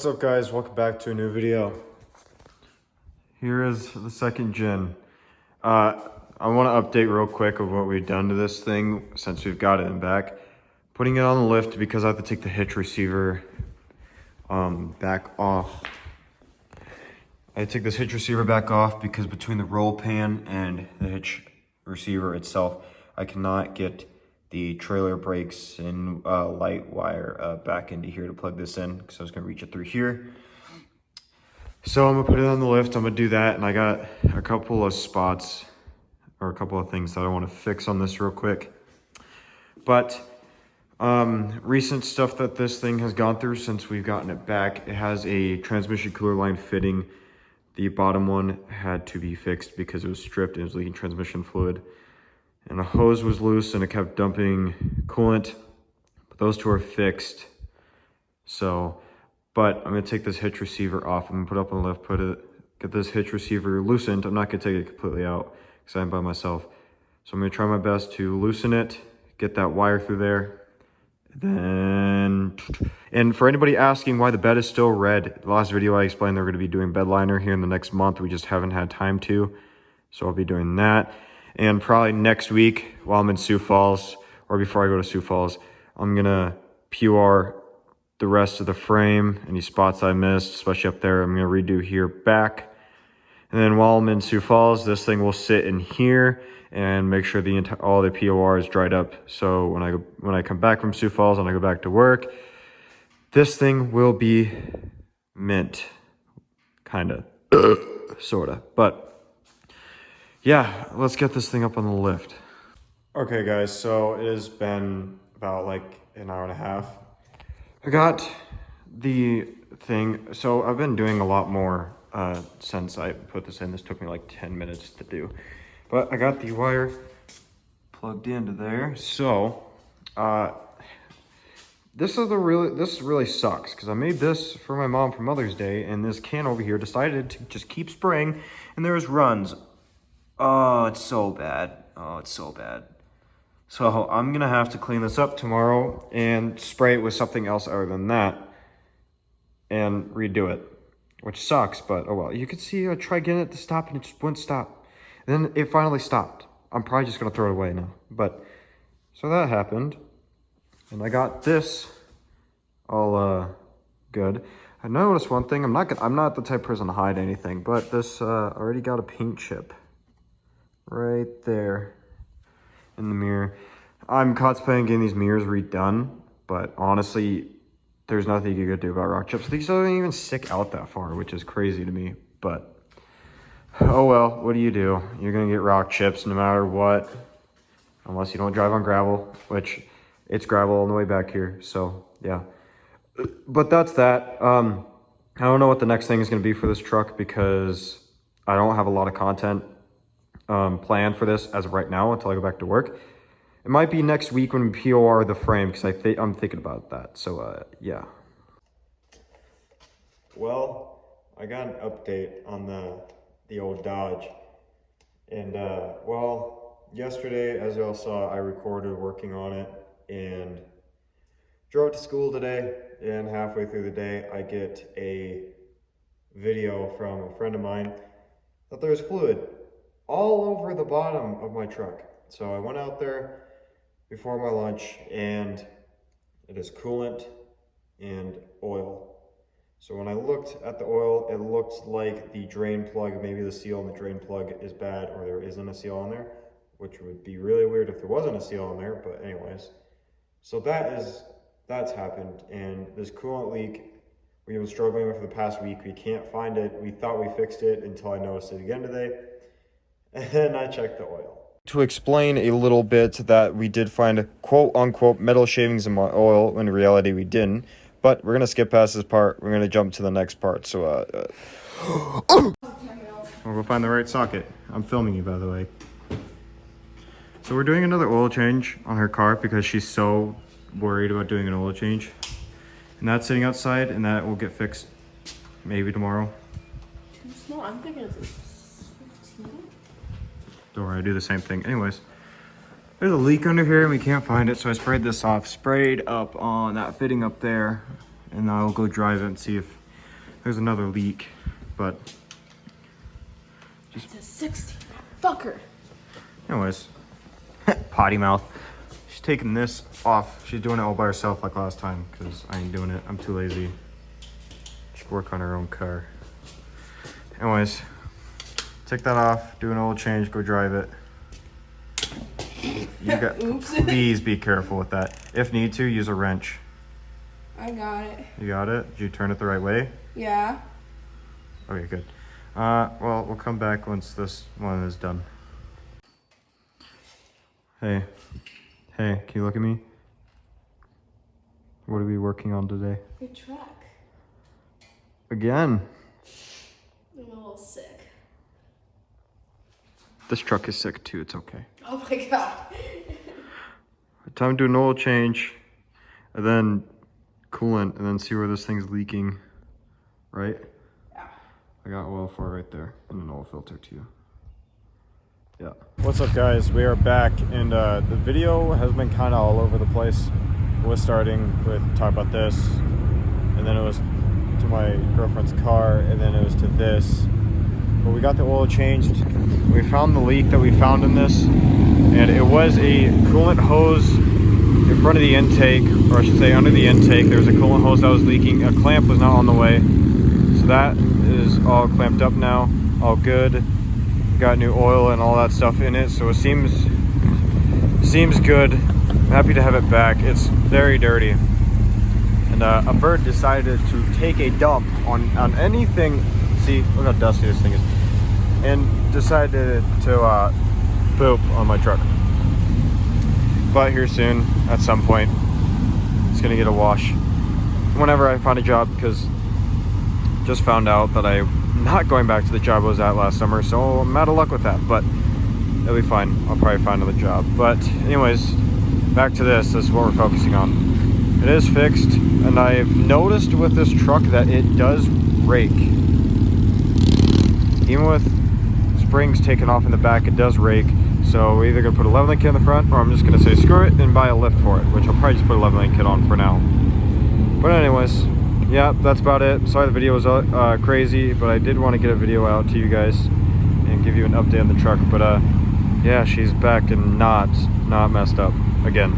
What's up guys, welcome back to a new video. Here is the second gen. I want to update real quick of what we've done to this thing since we've got it in back. Putting it on the lift because I have to take the hitch receiver back off. I take this hitch receiver back off because between the roll pan and the hitch receiver itself, I cannot get the trailer brakes and light wire back into here to plug this in because I was gonna reach it through here. So I'm gonna put it on the lift, I'm gonna do that, and I got a couple of spots or a couple of things that I wanna fix on this real quick. But recent stuff that this thing has gone through since we've gotten it back, it has a transmission cooler line fitting. The bottom one had to be fixed because it was stripped and it was leaking transmission fluid. And the hose was loose and it kept dumping coolant, but those two are fixed. So, but I'm gonna take this hitch receiver off. I'm gonna put it up on the lift, get this hitch receiver loosened. I'm not gonna take it completely out because I'm by myself. So I'm gonna try my best to loosen it, get that wire through there. Then, and for anybody asking why the bed is still red, the last video I explained they're gonna be doing bed liner here in the next month. We just haven't had time to. So I'll be doing that. And probably next week while I'm in Sioux Falls, or before I go to Sioux Falls, I'm gonna PR the rest of the frame, any spots I missed, especially up there. I'm gonna redo here back. And then while I'm in Sioux Falls, this thing will sit in here and make sure all the POR is dried up. So when I come back from Sioux Falls and I go back to work, this thing will be mint, kinda, sorta, but yeah, let's get this thing up on the lift. Okay guys, so it has been about like an hour and a half. I got the thing, so I've been doing a lot more since I put this in. This took me like 10 minutes to do. But I got the wire plugged into there. So this really sucks because I made this for my mom for Mother's Day, and this can over here decided to just keep spraying, and there's runs. Oh, it's so bad. Oh, it's so bad. So I'm gonna have to clean this up tomorrow and spray it with something else other than that and redo it, which sucks, but oh well. You can see I tried getting it to stop and it just wouldn't stop. And then it finally stopped. I'm probably just gonna throw it away now. But so that happened, and I got this all good. I noticed one thing. I'm not the type of person to hide anything, but this already got a paint chip right there in the mirror. I'm contemplating getting these mirrors redone, but honestly, there's nothing you could do about rock chips. These don't even stick out that far, which is crazy to me, but oh well, what do? You're gonna get rock chips no matter what, unless you don't drive on gravel, which it's gravel on the way back here, so yeah. But that's that. I don't know what the next thing is gonna be for this truck because I don't have a lot of content planned for this as of right now until I go back to work. It might be next week when we POR the frame because I'm thinking about that. So yeah. Well, I got an update on the old Dodge, and well, yesterday, as y'all saw, I recorded working on it and drove to school today. And halfway through the day, I get a video from a friend of mine that there's fluid all over the bottom of my truck. So I went out there before my lunch, and it is coolant and oil. So when I looked at the oil, it looked like the drain plug, maybe the seal on the drain plug is bad, or there isn't a seal on there, which would be really weird if there wasn't a seal on there, but anyways. So that's happened, and this coolant leak, we've been struggling with for the past week. We can't find it. We thought we fixed it until I noticed it again today. And then I checked the oil. To explain a little bit that we did find quote-unquote metal shavings in my oil, when in reality we didn't. But we're going to skip past this part. We're going to jump to the next part. So, we'll go find the right socket. I'm filming you, by the way. So we're doing another oil change on her car because she's so worried about doing an oil change. And that's sitting outside, and that will get fixed maybe tomorrow. No, I'm thinking it's 15. Don't worry, I do the same thing. Anyways, there's a leak under here and we can't find it, so I sprayed this off. Sprayed up on that fitting up there, and I'll go drive it and see if there's another leak, but It's a 16. Fucker. anyways, potty mouth. She's taking this off. She's doing it all by herself like last time because I ain't doing it. I'm too lazy. She should work on her own car. Anyways, take that off, do an oil change, go drive it. You got, Oops. please be careful with that. If need to, use a wrench. I got it. You got it? Did you turn it the right way? Yeah. Okay, good. Well, we'll come back once this one is done. Hey, can you look at me? What are we working on today? Good truck. Again, I'm a little sick. this truck is sick too, it's okay. Oh my god. Time to do an oil change, and then coolant, and then see where this thing's leaking, right? Yeah. I got oil for it right there, and an oil filter too. Yeah. What's up, guys? We are back, and the video has been kind of all over the place. It was starting with talk about this, and then it was to my girlfriend's car, and then it was to this. But we got the oil changed. We found the leak that we found in this, and it was a coolant hose in front of the intake, or I should say under the intake. There was a coolant hose that was leaking. A clamp was not on the way, so that is all clamped up now, all good. Got new oil and all that stuff in it, so it seems good. I'm happy to have it back. It's very dirty, and a bird decided to take a dump on anything. See, look how dusty this thing is, and decided to poop on my truck. But here soon, at some point, it's gonna get a wash whenever I find a job, because just found out that I'm not going back to the job I was at last summer, so I'm out of luck with that, but it'll be fine. I'll probably find another job. But anyways, back to this. This is what we're focusing on. It is fixed, and I've noticed with this truck that it does rake. Even with springs taken off in the back, it does rake. So we're either gonna put a leveling kit in the front, or I'm just gonna say screw it and buy a lift for it, which I'll probably just put a leveling kit on for now. But anyways, yeah, that's about it. Sorry the video was crazy, but I did want to get a video out to you guys and give you an update on the truck. But yeah, she's back and not messed up again.